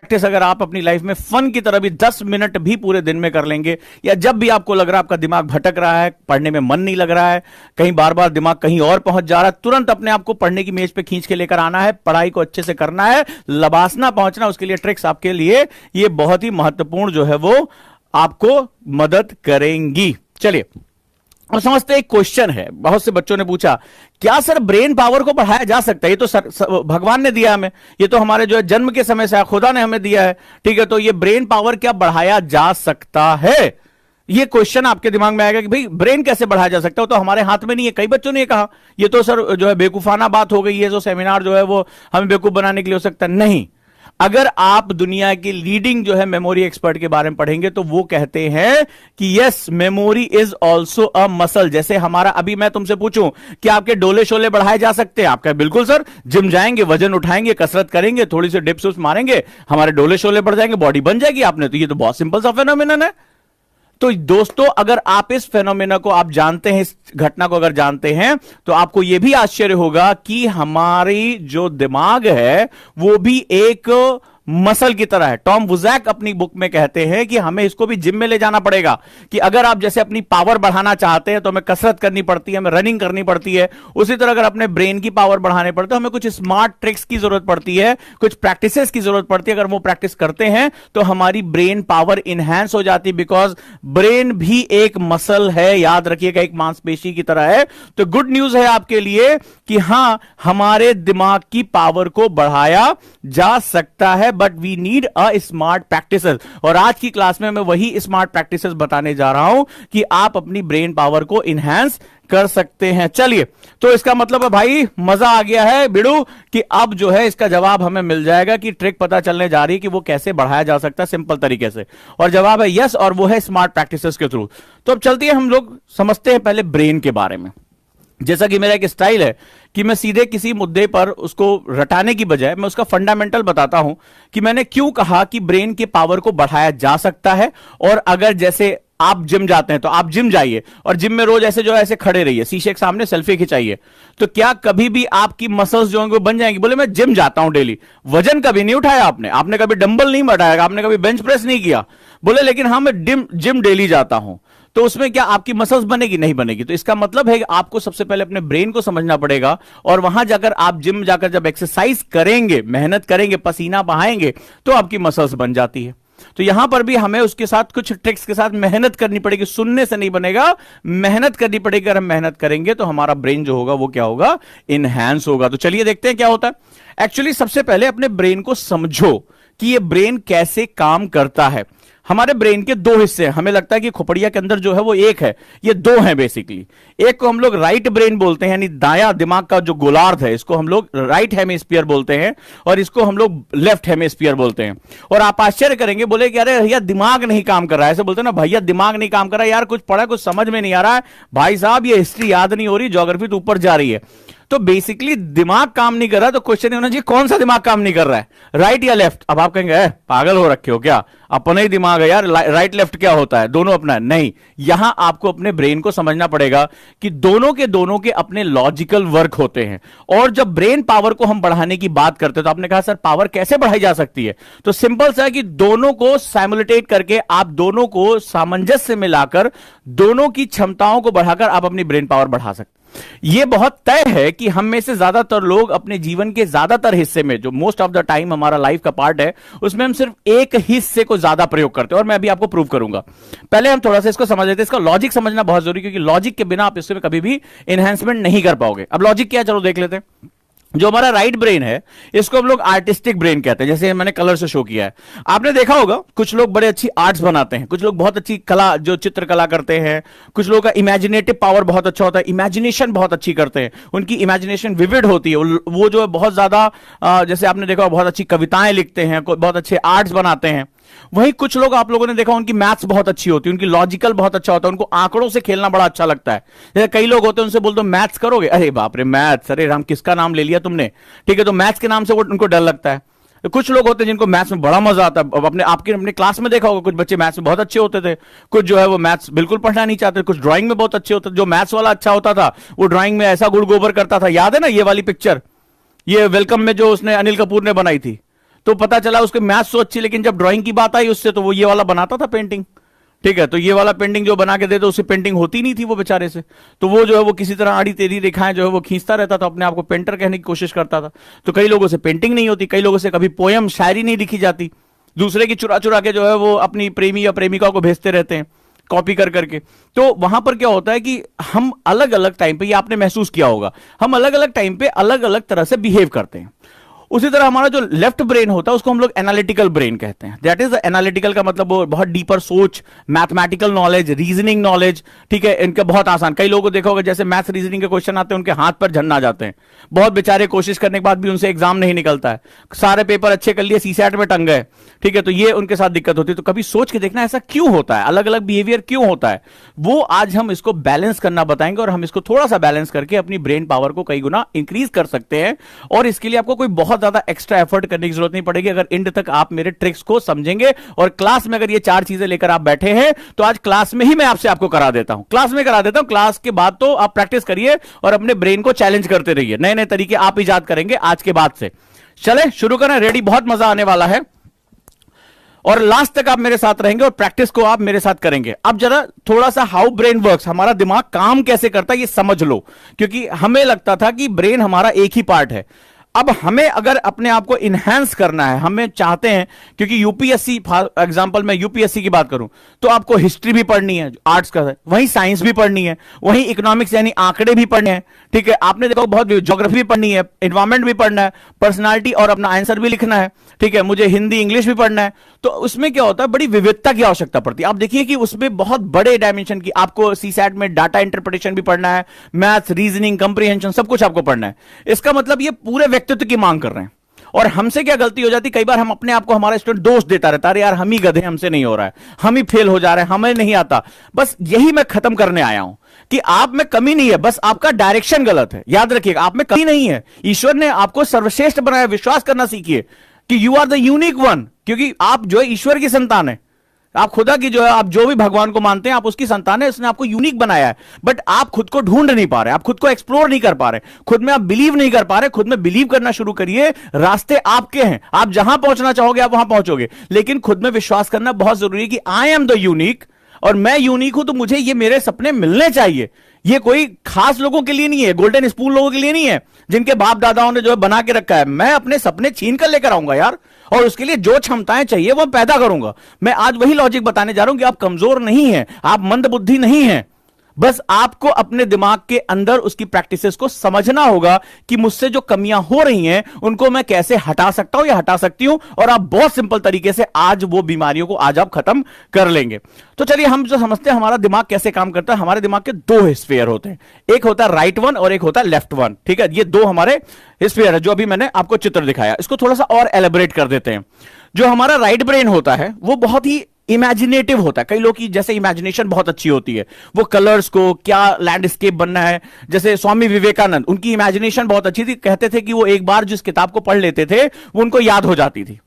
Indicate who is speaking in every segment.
Speaker 1: Practice अगर आप अपनी लाइफ में फन की तरह भी 10 मिनट भी पूरे दिन में कर लेंगे, या जब भी आपको लग रहा है आपका दिमाग भटक रहा है, पढ़ने में मन नहीं लग रहा है, कहीं बार बार दिमाग कहीं और पहुंच जा रहा है, तुरंत अपने आप को पढ़ने की मेज पे खींच के लेकर आना है, पढ़ाई को अच्छे से करना है, लबासना पहुंचना, उसके लिए ट्रिक्स आपके लिए ये बहुत ही महत्वपूर्ण जो है वो आपको मदद करेंगी। चलिए अब समझते हैं, एक क्वेश्चन है, बहुत से बच्चों ने पूछा, क्या सर ब्रेन पावर को बढ़ाया जा सकता है? ये तो भगवान ने दिया हमें, ये तो हमारे जो है जन्म के समय से खुदा ने हमें दिया है, ठीक है, तो ये ब्रेन पावर क्या बढ़ाया जा सकता है? ये क्वेश्चन आपके दिमाग में आएगा कि भाई ब्रेन कैसे बढ़ाया जा सकता है, तो हमारे हाथ में नहीं है। कई बच्चों ने कहा ये तो सर जो है बेवकूफाना बात हो गई है, जो सेमिनार जो है वो हमें बेवकूफ बनाने के लिए हो सकता है। नहीं, अगर आप दुनिया की लीडिंग जो है मेमोरी एक्सपर्ट के बारे में पढ़ेंगे तो वो कहते हैं कि yes, memory is also a muscle. जैसे हमारा, अभी मैं तुमसे पूछूं कि आपके डोले शोले बढ़ाए जा सकते हैं, आप कहें बिल्कुल सर, जिम जाएंगे, वजन उठाएंगे, कसरत करेंगे, थोड़ी सी डिप्स उप्स मारेंगे, हमारे डोले शोले बढ़ जाएंगे, बॉडी बन जाएगी। आपने तो ये तो बहुत सिंपल सा फेनोमेनन है। तो दोस्तों, अगर आप इस फेनोमेना को आप जानते हैं, इस घटना को अगर जानते हैं, तो आपको यह भी आश्चर्य होगा कि हमारी जो दिमाग है वो भी एक मसल की तरह है। टॉम वुजैक अपनी बुक में कहते हैं कि हमें इसको भी जिम में ले जाना पड़ेगा, कि अगर आप जैसे अपनी पावर बढ़ाना चाहते हैं तो हमें कसरत करनी पड़ती है, हमें रनिंग करनी पड़ती है, उसी तरह अगर अपने ब्रेन की पावर बढ़ाने पड़ते हैं हमें कुछ स्मार्ट ट्रिक्स की जरूरत पड़ती है, कुछ प्रैक्टिसेस की जरूरत पड़ती है। अगर वो प्रैक्टिस करते हैं तो हमारी ब्रेन पावर इंहांस हो जाती है, बिकॉज ब्रेन भी एक मसल है, याद रखिएगा, एक मांसपेशी की तरह है। तो गुड न्यूज है आपके लिए कि हां, हमारे दिमाग की पावर को बढ़ाया जा सकता है, but we need a smart practices. और आज की क्लास में मैं वही स्मार्ट प्रैक्टिसेस बताने जा रहा हूं कि आप अपनी ब्रेन पावर को इनहैंस कर सकते हैं। चलिए, तो इसका मतलब है भाई मजा आ गया है बिड़ू, कि अब जो है इसका जवाब हमें मिल जाएगा कि ट्रिक पता चलने जा रही है कि वो कैसे बढ़ाया जा सकता है सिंपल तरीके से, और जवाब है यस, और वो है स्मार्ट प्रैक्टिसेस के थ्रू। तो अब चलती है, हम लोग समझते हैं पहले ब्रेन के बारे में। जैसा कि मेरा एक स्टाइल है कि मैं सीधे किसी मुद्दे पर उसको रटाने की बजाय मैं उसका फंडामेंटल बताता हूं कि मैंने क्यों कहा कि ब्रेन के पावर को बढ़ाया जा सकता है। और अगर जैसे आप जिम जाते हैं तो आप जिम जाइए और जिम में रोज ऐसे जो है ऐसे खड़े रहिए, शीशे के सामने सेल्फी खिंचाइए, तो क्या कभी भी आपकी मसल्स जो होंगे वो बन जाएंगी? बोले मैं जिम जाता हूं डेली, वजन कभी नहीं उठाया आपने कभी डंबल नहीं बढ़ाया, आपने कभी बेंच प्रेस नहीं किया। बोले लेकिन हाँ, मैं जिम डेली जाता हूं, तो उसमें क्या आपकी मसल्स बनेगी? नहीं बनेगी। तो इसका मतलब है कि आपको सबसे पहले अपने ब्रेन को समझना पड़ेगा, और वहां जाकर आप जिम जाकर जब एक्सरसाइज करेंगे, मेहनत करेंगे, पसीना बहाएंगे, तो आपकी मसल्स बन जाती है। तो यहां पर भी हमें उसके साथ कुछ ट्रिक्स के साथ मेहनत करनी पड़ेगी, सुनने से नहीं बनेगा, मेहनत करनी पड़ेगी। अगर हम मेहनत करेंगे तो हमारा ब्रेन जो होगा वो क्या होगा? इनहैंस होगा। तो चलिए देखते हैं क्या होता है। एक्चुअली सबसे पहले अपने ब्रेन को समझो कि ये ब्रेन कैसे काम करता है। हमारे ब्रेन के दो हिस्से हैं। हमें लगता है कि खोपड़िया के अंदर जो है वो एक है, ये दो हैं बेसिकली। एक को हम लोग राइट ब्रेन बोलते हैं, यानी दायां दिमाग का जो गोलार्ध है, इसको हम लोग राइट हेमिस्फीयर बोलते हैं, और इसको हम लोग लेफ्ट हेमिस्फीयर बोलते हैं। और आप आश्चर्य करेंगे, बोले कि अरे भैया दिमाग नहीं काम कर रहा है, ऐसे बोलते हैं ना, भैया दिमाग नहीं काम कर रहा है, यार कुछ पढ़ा कुछ समझ में नहीं आ रहा है, भाई साहब ये हिस्ट्री याद नहीं हो रही, ज्योग्राफी तो ऊपर जा रही है। तो बेसिकली दिमाग काम नहीं कर रहा, तो क्वेश्चन ये होना चाहिए कौन सा दिमाग काम नहीं कर रहा है, राइट या लेफ्ट? अब आप कहेंगे पागल हो रखे हो क्या, अपना ही दिमाग है यार, राइट लेफ्ट क्या होता है, दोनों अपना है। नहीं, यहां आपको अपने ब्रेन को समझना पड़ेगा कि दोनों के अपने लॉजिकल वर्क होते हैं। और जब ब्रेन पावर को हम बढ़ाने की बात करते हैं, तो आपने कहा सर पावर कैसे बढ़ाई जा सकती है? तो सिंपल सा है कि दोनों को साइमुलेटेट करके, आप दोनों को सामंजस्य मिलाकर, दोनों की क्षमताओं को बढ़ाकर आप अपनी ब्रेन पावर बढ़ा सकते हैं। यह बहुत तय है कि हम में से ज्यादातर लोग अपने जीवन के ज्यादातर हिस्से में, जो मोस्ट ऑफ द टाइम हमारा लाइफ का पार्ट है, उसमें हम सिर्फ एक हिस्से को ज्यादा प्रयोग करते हैं, और मैं अभी आपको प्रूव करूंगा। पहले हम थोड़ा सा इसको समझ लेते हैं। इसका लॉजिक समझना बहुत जरूरी, क्योंकि लॉजिक के बिना आप इसमें कभी भी एनहांसमेंट नहीं कर पाओगे। अब लॉजिक क्या है, चलो देख लेते हैं। जो हमारा राइट ब्रेन है, इसको हम लोग आर्टिस्टिक ब्रेन कहते हैं, जैसे मैंने कलर से शो किया है। आपने देखा होगा कुछ लोग बड़े अच्छी आर्ट्स बनाते हैं, कुछ लोग बहुत अच्छी कला, जो चित्रकला करते हैं, कुछ लोगों का इमेजिनेटिव पावर बहुत अच्छा होता है, इमेजिनेशन बहुत अच्छी करते हैं, उनकी इमेजिनेशन विविड होती है, वो जो है बहुत ज्यादा, जैसे आपने देखा बहुत अच्छी कविताएं लिखते हैं, बहुत अच्छे आर्ट्स बनाते हैं। वहीं कुछ लोग आप लोगों ने देखा उनकी मैथ्स बहुत अच्छी होती है, उनकी लॉजिकल बहुत अच्छा होता है, उनको आंकड़ों से खेलना बड़ा अच्छा लगता है। जैसे कई लोग होते हैं, उनसे बोल दो मैथ्स करोगे, अरे बाप रे मैथ्स, अरे राम किसका नाम ले लिया तुमने, ठीक है, तो मैथ्स के नाम से उनको डर लगता है। कुछ लोग होते हैं जिनको मैथ्स में बड़ा मजा आता है। अपने क्लास में देखा होगा कुछ बच्चे मैथ्स में बहुत अच्छे होते थे, कुछ जो है वो मैथ्स बिल्कुल पढ़ना नहीं चाहते, कुछ ड्राइंग में बहुत अच्छे होते थे। जो मैथ्स वाला अच्छा होता था वो ड्राइंग में ऐसा गुड़ गोबर करता था, याद है ना ये वाली पिक्चर, ये वेलकम में जो उसने अनिल कपूर ने बनाई थी। तो पता चला उसके मैथ्स तो अच्छी, लेकिन जब ड्राइंग की बात आई उससे, तो वो ये वाला बनाता था पेंटिंग, ठीक है, तो ये वाला पेंटिंग जो बना के देते उससे पेंटिंग होती नहीं थी वो बेचारे से, तो वो जो है वो किसी तरह आड़ी तेरी रेखाएं जो है वो खींचता रहता था, अपने आप को पेंटर कहने की कोशिश करता था। तो कई लोगों से पेंटिंग नहीं होती, कई लोगों से कभी पोयम शायरी नहीं लिखी जाती, दूसरे की चुरा चुरा के जो है वो अपनी प्रेमी या प्रेमिका को भेजते रहते हैं कॉपी कर करके। तो वहां पर क्या होता है कि हम अलग अलग टाइम पे, ये आपने महसूस किया होगा, हम अलग अलग टाइम पे अलग अलग तरह से बिहेव करते हैं। उसी तरह हमारा जो लेफ्ट ब्रेन होता है उसको हम लोग एनालिटिकल ब्रेन कहते हैं। दैट इज एनालिटिकल का मतलब वो बहुत डीपर सोच, मैथमेटिकल नॉलेज, रीजनिंग नॉलेज, ठीक है, इनका बहुत आसान। कई लोगों को देखोगे जैसे मैथ रीजनिंग के क्वेश्चन आते हैं उनके हाथ पर झन्ना जाते हैं, बहुत बेचारे कोशिश करने के बाद भी उनसे एग्जाम नहीं निकलता है, सारे पेपर अच्छे कर लिए सीसैट में टंग गए, ठीक है, तो ये उनके साथ दिक्कत होती है। तो कभी सोच के देखना ऐसा क्यों होता है, अलग अलग बिहेवियर क्यों होता है, वो आज हम इसको बैलेंस करना बताएंगे और हम इसको थोड़ा सा बैलेंस करके अपनी ब्रेन पावर को कई गुना इंक्रीज कर सकते हैं। और इसके लिए आपको कोई बहुत ज्यादा एक्स्ट्रा एफर्ट करने की जरूरत नहीं पड़ेगी अगर एंड तक आप मेरे ट्रिक्स को समझेंगे। और क्लास में अगर ये 4 चीजें लेकर आप बैठे हैं तो आज क्लास में ही मैं आपको करा देता हूं, क्लास में करा देता हूं। क्लास के बाद तो आप प्रैक्टिस करिए और अपने ब्रेन को चैलेंज करते रहिए, नए नए तरीके आप इजाद करेंगे आज के बाद से। चले शुरू करें, रेडी, बहुत मजा आने वाला है और लास्ट तक आप मेरे साथ रहेंगे और प्रैक्टिस को आप मेरे साथ करेंगे। अब जरा थोड़ा सा हाउ ब्रेन वर्क्स, हमारा दिमाग काम कैसे करता है ये समझ लो, क्योंकि हमें लगता था कि ब्रेन हमारा एक ही पार्ट है। अब हमें अगर अपने आप को इनहैंस करना है, हमें चाहते हैं, क्योंकि यूपीएससी एग्जांपल मैं यूपीएससी की बात करूं तो आपको हिस्ट्री भी पढ़नी है, आर्ट्स का है, वहीं साइंस भी पढ़नी है, वहीं इकोनॉमिक्स यानी आंकड़े भी पढ़ने हैं, ठीक है, आपने देखो बहुत ज्योग्राफी भी पढ़नी है, एनवायरमेंट भी पढ़ना है, पर्सनालिटी और अपना आंसर भी लिखना है, ठीक है, मुझे हिंदी इंग्लिश भी पढ़ना है। तो उसमें क्या होता है, बड़ी विविधता की आवश्यकता पड़ती है। आप देखिए कि उसमें बहुत बड़े डायमेंशन की, आपको सीसैट में डाटा इंटरप्रिटेशन भी पढ़ना है, मैथ्स, रीजनिंग, कंप्रीहेंशन, सब कुछ आपको पढ़ना है। इसका मतलब ये पूरे व्यक्तित्व की मांग कर रहे हैं। और हमसे क्या गलती हो जाती, कई बार हम अपने आप को, हमारा स्टूडेंट दोष देता रहता है, यार हम ही गधे, हमसे नहीं हो रहा है, हम ही फेल हो जा रहे हैं, हमें नहीं आता। बस यही मैं खत्म करने आया हूं कि आप में कमी नहीं है, बस आपका डायरेक्शन गलत है। याद रखिएगा, आप में कमी नहीं है, ईश्वर ने आपको सर्वश्रेष्ठ बनाया। विश्वास करना सीखिए कि you are the unique one, क्योंकि आप जो है ईश्वर की संतान है, आप खुदा की जो है, आप जो भी भगवान को मानते हैं आप उसकी संतान है, उसने आपको यूनिक बनाया है। बट आप खुद को ढूंढ नहीं पा रहे, आप खुद को एक्सप्लोर नहीं कर पा रहे, खुद में आप बिलीव नहीं कर पा रहे। खुद में बिलीव करना शुरू करिए, रास्ते आपके हैं, आप जहां पहुंचना चाहोगे आप वहां पहुंचोगे, लेकिन खुद में विश्वास करना बहुत जरूरी है कि आई एम द यूनिक, और मैं यूनिक हूं तो मुझे ये मेरे सपने मिलने चाहिए। ये कोई खास लोगों के लिए नहीं है, गोल्डन स्पून लोगों के लिए नहीं है जिनके बाप दादाओं ने जो है बना के रखा है। मैं अपने सपने छीन कर लेकर आऊंगा यार, और उसके लिए जो क्षमताएं चाहिए वो पैदा करूंगा। मैं आज वही लॉजिक बताने जा रहा हूं कि आप कमजोर नहीं हैं, आप मंद बुद्धि नहीं हैं, बस आपको अपने दिमाग के अंदर उसकी प्रैक्टिसेस को समझना होगा कि मुझसे जो कमियां हो रही हैं उनको मैं कैसे हटा सकता हूं या हटा सकती हूं, और आप बहुत सिंपल तरीके से आज वो बीमारियों को आज आप खत्म कर लेंगे। तो चलिए हम जो समझते हैं हमारा दिमाग कैसे काम करता है। हमारे दिमाग के 2 हेस्फीयर होते हैं, एक होता है राइट वन और एक होता है लेफ्ट वन, ठीक है, ये 2 हमारे हेस्फीयर है जो अभी मैंने आपको चित्र दिखाया। इसको थोड़ा सा और एलेबोरेट कर देते हैं। जो हमारा राइट ब्रेन होता है वो बहुत ही इमेजिनेटिव होता है। कई लोग की जैसे इमेजिनेशन बहुत अच्छी होती है, वो कलर्स को, क्या लैंडस्केप बनना है, जैसे स्वामी विवेकानंद, उनकी इमेजिनेशन बहुत अच्छी थी। कहते थे कि वो एक बार जिस किताब को पढ़ लेते थे वो उनको याद हो जाती थी,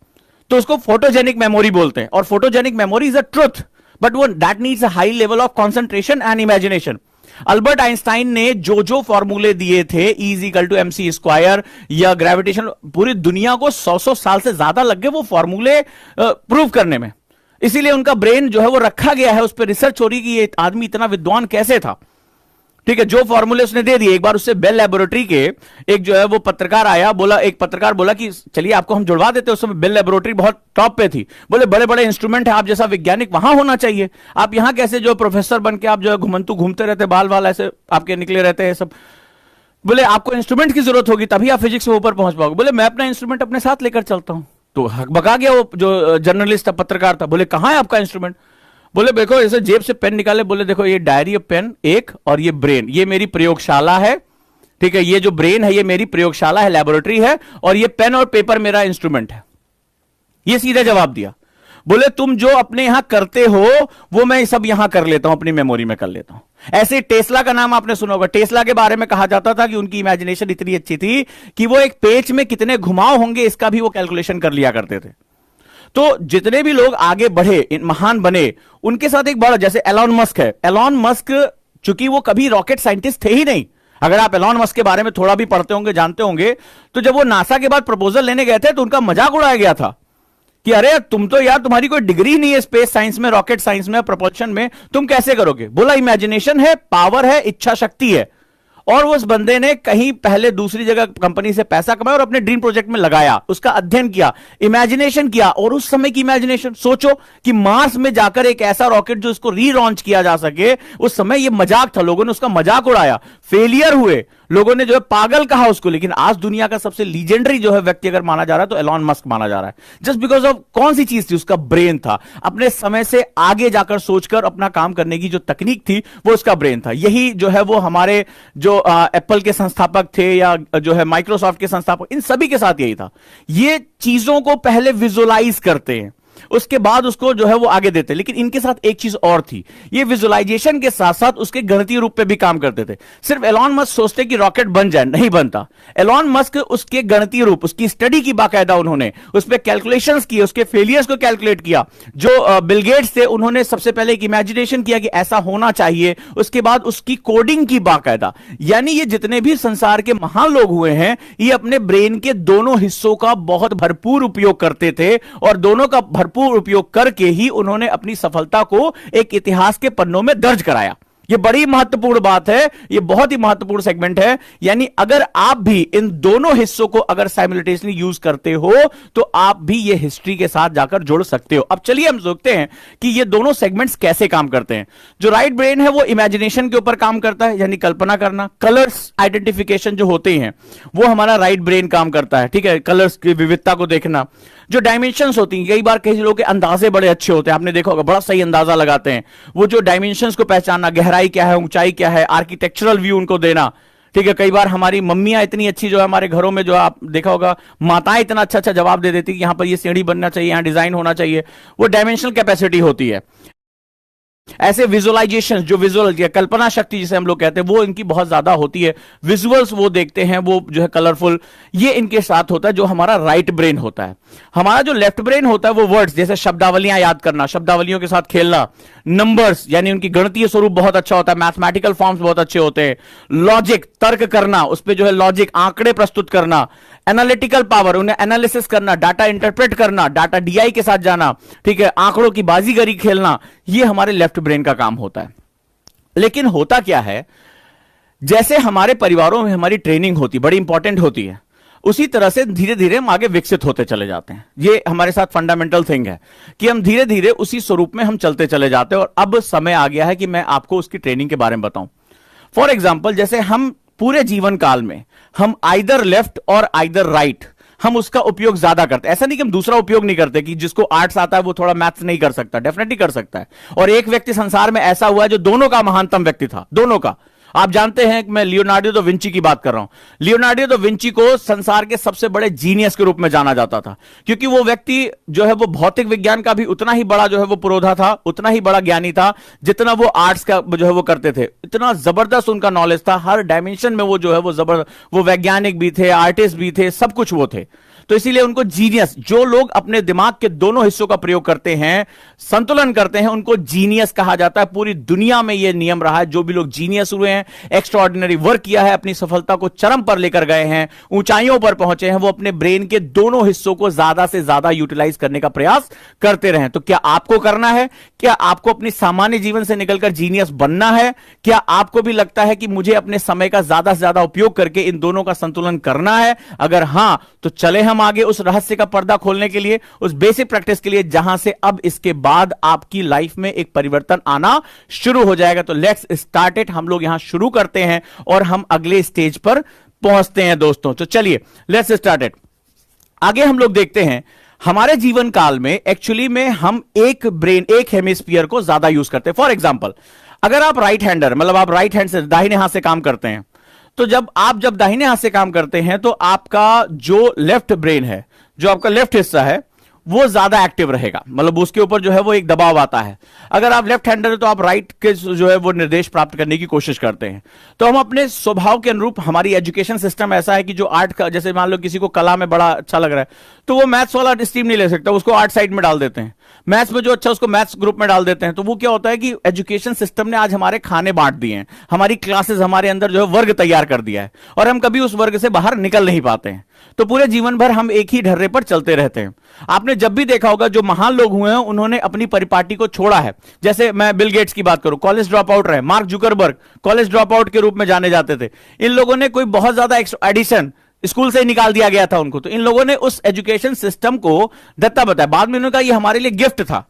Speaker 1: तो उसको फोटोजेनिक मेमोरी बोलते हैं। और photogenic memory is a truth, but वो that needs a high level of concentration and imagination. Albert Einstein ने जो जो फॉर्मूले दिए थे, E = mc स्क्वायर या ग्रेविटेशन, पूरी दुनिया को 100 साल से ज्यादा लग गए वो फॉर्मूले प्रूव करने में। इसीलिए उनका ब्रेन जो है वो रखा गया है, उस पर रिसर्च हो रही कि ये आदमी इतना विद्वान कैसे था, ठीक है। जो फॉर्मूले उसने दे दिए, एक बार उससे बेल लेबोरेटरी के एक जो है वो पत्रकार आया, बोला, एक पत्रकार बोला कि चलिए आपको हम जुड़वा देते हैं। उस समय बेल लेबोरेटरी बहुत टॉप पे थी, बोले बड़े बड़े इंस्ट्रूमेंट है, आप जैसा वैज्ञानिक वहां होना चाहिए, आप यहां कैसे जो प्रोफेसर बन के आप जो है घुमंतु घूमते रहते, बाल बाल ऐसे आपके निकले रहते हैं सब। बोले आपको इंस्ट्रूमेंट की जरूरत होगी तभी आप फिजिक्स में ऊपर पहुंच पाओगे। बोले मैं अपना इंस्ट्रूमेंट अपने साथ लेकर चलता हूं। तो हक बका गया वो जो जर्नलिस्ट पत्रकार था, बोले कहां है आपका इंस्ट्रूमेंट? बोले देखो, ऐसे जेब से पेन निकाले, बोले देखो ये डायरी और पेन एक, और ये ब्रेन, ये मेरी प्रयोगशाला है, ठीक है, ये जो ब्रेन है ये मेरी प्रयोगशाला है, लेबोरेटरी है, और ये पेन और पेपर मेरा इंस्ट्रूमेंट है। ये सीधा जवाब दिया। बोले तुम जो अपने यहां करते हो वो मैं सब यहां कर लेता हूं, अपनी मेमोरी में कर लेता हूं। ऐसे टेस्ला का नाम आपने सुना होगा। टेस्ला के बारे में कहा जाता था कि उनकी इमेजिनेशन इतनी अच्छी थी कि वो एक पेज में कितने घुमाव होंगे इसका भी वो कैलकुलेशन कर लिया करते थे। तो जितने भी लोग आगे बढ़े, महान बने, उनके साथ एक बड़ा, जैसे एलॉन मस्क है। एलॉन मस्क चूंकि वो कभी रॉकेट साइंटिस्ट थे ही नहीं, अगर आप एलॉन मस्क के बारे में थोड़ा भी पढ़ते होंगे, जानते होंगे, तो जब वो नासा के बाद प्रपोजल लेने गए थे तो उनका मजाक उड़ाया गया था कि अरे तुम तो यार, तुम्हारी कोई डिग्री नहीं है स्पेस साइंस में, रॉकेट साइंस में, प्रपोल्शन में, तुम कैसे करोगे? बोला इमेजिनेशन है, पावर है, इच्छा शक्ति है। और उस बंदे ने कहीं पहले दूसरी जगह कंपनी से पैसा कमाया और अपने ड्रीम प्रोजेक्ट में लगाया, उसका अध्ययन किया, इमेजिनेशन किया। और उस समय की इमेजिनेशन सोचो कि मार्स में जाकर एक ऐसा रॉकेट जो इसको री लॉन्च किया जा सके, उस समय ये मजाक था, लोगों ने उसका मजाक उड़ाया, फेलियर हुए, लोगों ने जो है पागल कहा उसको। लेकिन आज दुनिया का सबसे लीजेंडरी जो है व्यक्ति अगर माना जा रहा है तो एलॉन मस्क माना जा रहा है, जस्ट बिकॉज ऑफ कौन सी चीज थी? उसका ब्रेन था, अपने समय से आगे जाकर सोचकर अपना काम करने की जो तकनीक थी वो उसका ब्रेन था। यही जो है वो हमारे जो एप्पल के संस्थापक थे या जो है माइक्रोसॉफ्ट के संस्थापक, इन सभी के साथ यही था। ये चीजों को पहले विजुअलाइज करते हैं, उसके बाद उसको जो है वो आगे देते। लेकिन इनके साथ एक चीज और थी, ये विजुअलाइजेशन के साथ साथ उसके गणितीय रूप पे भी काम करते थे। सिर्फ एलॉन मस्क सोचते कि रॉकेट बन जाए, नहीं बनता। एलॉन मस्क उसके गणितीय रूप, उसकी स्टडी की बाकायदा उन्होंने उस पर कैलकुलेशंस किए, उसके फेलियर्स को कैलकुलेट किया। जो बिल गेट्स थे उन्होंने सबसे पहले एक इमेजिनेशन किया कि ऐसा होना चाहिए, उसके बाद उसकी कोडिंग की बाकायदा। यानी ये जितने भी संसार के महान लोग हुए हैं, ये अपने ब्रेन के दोनों हिस्सों का बहुत भरपूर उपयोग करते थे और दोनों का भरपूर उपयोग करके ही उन्होंने अपनी सफलता को एक इतिहास के पन्नों में दर्ज कराया। यह बड़ी महत्वपूर्ण बात है, यह बहुत ही महत्वपूर्ण सेगमेंट है। यानी अगर आप भी इन दोनों हिस्सों को अगर साइमल्टेनियसली यूज करते हो तो आप भी ये हिस्ट्री के साथ जाकर जुड़ सकते हो। अब चलिए हम देखते हैं कि ये दोनों सेगमेंट्स कैसे काम करते हैं। जो राइट ब्रेन है वो इमेजिनेशन के ऊपर काम करता है, यानी कल्पना करना, कलर्स आइडेंटिफिकेशन जो होते हैं वो हमारा राइट ब्रेन काम करता है, ठीक है, कलर्स की विविधता को देखना। जो डायमेंशंस होती हैं, कई बार कई लोगों के अंदाजे बड़े अच्छे होते हैं, आपने देखा होगा, बड़ा सही अंदाजा लगाते हैं, वो जो डायमेंशंस को पहचानना, गहराई क्या है, ऊंचाई क्या है, आर्किटेक्चरल व्यू उनको देना, ठीक है। कई बार हमारी मम्मियां इतनी अच्छी जो है हमारे घरों में, जो आप देखा होगा, माताएं इतना अच्छा अच्छा जवाब दे देती कि यहां पर ये सीढ़ी बनना चाहिए, यहां डिजाइन होना चाहिए, वो डायमेंशनल कैपेसिटी होती है। ऐसे विजुअलाइजेशन, जो विजुअल या कल्पना शक्ति जिसे हम लोग कहते हैं, वो इनकी बहुत ज्यादा होती है। विजुअल्स वो देखते हैं, वो जो है कलरफुल, ये इनके साथ होता है जो हमारा राइट ब्रेन होता है। हमारा जो लेफ्ट ब्रेन होता है वो वर्ड्स, जैसे शब्दावलियां याद करना, शब्दावलियों के साथ खेलना, नंबर्स यानी उनकी गणितीय स्वरूप बहुत अच्छा होता है, मैथमेटिकल फॉर्म्स बहुत अच्छे होते हैं, लॉजिक तर्क करना, उस पर जो है लॉजिक आंकड़े प्रस्तुत करना, एनालिटिकल पावर उन्हें एनालिसिस करना, डाटा इंटरप्रेट करना, डाटा डीआई के साथ जाना, ठीक है, आंकड़ों की बाजीगरी खेलना, ये हमारे लेफ्ट ब्रेन का काम होता है। लेकिन होता क्या है, जैसे हमारे परिवारों में हमारी ट्रेनिंग होती, बड़ी इंपॉर्टेंट होती है, उसी तरह से धीरे धीरे हम आगे विकसित होते चले जाते हैं। ये हमारे साथ फंडामेंटल थिंग है कि हम धीरे धीरे उसी स्वरूप में हम चलते चले जाते हैं। और अब समय आ गया है कि मैं आपको उसकी ट्रेनिंग के बारे में बताऊं। फॉर एग्जाम्पल, जैसे हम पूरे जीवन काल में हम आइदर लेफ्ट और आइदर राइट, हम उसका उपयोग ज्यादा करते हैं। ऐसा नहीं कि हम दूसरा उपयोग नहीं करते, कि जिसको आर्ट्स आता है वो थोड़ा मैथ्स नहीं कर सकता, डेफिनेटली कर सकता है। और एक व्यक्ति संसार में ऐसा हुआ है जो दोनों का महानतम व्यक्ति था, दोनों का। आप जानते हैं कि मैं लियोनार्डो दा विंची की बात कर रहा हूं। लियोनार्डो दा विंची को संसार के सबसे बड़े जीनियस के रूप में जाना जाता था, क्योंकि वो व्यक्ति जो है वो भौतिक विज्ञान का भी उतना ही बड़ा जो है वो पुरोधा था, उतना ही बड़ा ज्ञानी था जितना वो आर्ट्स का जो है वो करते थे। इतना जबरदस्त उनका नॉलेज था, हर डायमेंशन में वो जो है वो जबरदस्त, वो वैज्ञानिक भी थे, आर्टिस्ट भी थे, सब कुछ वो थे। तो इसीलिए उनको जीनियस, जो लोग अपने दिमाग के दोनों हिस्सों का प्रयोग करते हैं, संतुलन करते हैं, उनको जीनियस कहा जाता है। पूरी दुनिया में यह नियम रहा है, जो भी लोग जीनियस हुए हैं, एक्स्ट्राऑर्डिनरी वर्क किया है, अपनी सफलता को चरम पर लेकर गए हैं, ऊंचाइयों पर पहुंचे हैं, वो अपने ब्रेन के दोनों हिस्सों को ज्यादा से ज्यादा यूटिलाइज करने का प्रयास करते रहे। तो क्या आपको करना है? क्या आपको अपनी सामान्य जीवन से निकलकर जीनियस बनना है? क्या आपको भी लगता है कि मुझे अपने समय का ज्यादा से ज्यादा उपयोग करके इन दोनों का संतुलन करना है? अगर हां, तो चले हम आगे उस रहस्य का पर्दा खोलने के लिए, उस बेसिक प्रैक्टिस के लिए, जहां से अब इसके बाद आपकी लाइफ में एक परिवर्तन आना शुरू हो जाएगा। तो लेट्स स्टार्ट इट। हम लोग यहां शुरू करते हैं और हम अगले स्टेज पर पहुंचते हैं दोस्तों। तो चलिए लेट्स स्टार्ट इट। आगे हम लोग देखते हैं, हमारे जीवन काल में एक्चुअली में हम एक ब्रेन, एक हेमिस्फीयर को ज्यादा यूज करते हैं। फॉर एग्जाम्पल, अगर आप राइट हैंडर, मतलब आप राइट हैंड से, दाहिने हाथ से काम करते हैं, तो जब दाहिने हाथ से काम करते हैं तो आपका जो लेफ्ट ब्रेन है, जो आपका लेफ्ट हिस्सा है, वो ज्यादा एक्टिव रहेगा, मतलब उसके ऊपर जो है वो एक दबाव आता है। अगर आप लेफ्ट हैंडर है तो आप राइट के जो है वो निर्देश प्राप्त करने की कोशिश करते हैं। तो हम अपने स्वभाव के अनुरूप, हमारी एजुकेशन सिस्टम ऐसा है कि जो आर्ट का, जैसे मान लो किसी को कला में बड़ा अच्छा लग रहा है तो वो मैथ्स वाला स्ट्रीम नहीं ले सकता, उसको आर्ट साइड में डाल देते हैं। मैथ्स में जो अच्छा उसको मैथ्स ग्रुप में डाल देते हैं। तो वो क्या होता है कि एजुकेशन सिस्टम ने आज हमारे खाने बांट दिए हैं, हमारी क्लासेस हमारे अंदर जो है वर्ग तैयार कर दिया है, और हम कभी उस वर्ग से बाहर निकल नहीं पाते हैं। तो पूरे जीवन भर हम एक ही ढर्रे पर चलते रहते हैं। आपने जब भी देखा होगा जो महान लोग हुए हैं उन्होंने अपनी परिपाटी को छोड़ा है। जैसे मैं बिल गेट्स की बात करूं, कॉलेज ड्रॉप आउट रहे। Mark Zuckerberg college drop out के रूप में जाने जाते थे। इन लोगों ने कोई बहुत ज्यादा एडिशन, स्कूल से ही निकाल दिया गया था उनको, तो इन लोगों ने उस एजुकेशन सिस्टम को दत्ता बताया। बाद में उन्होंने कहा ये हमारे लिए गिफ्ट था,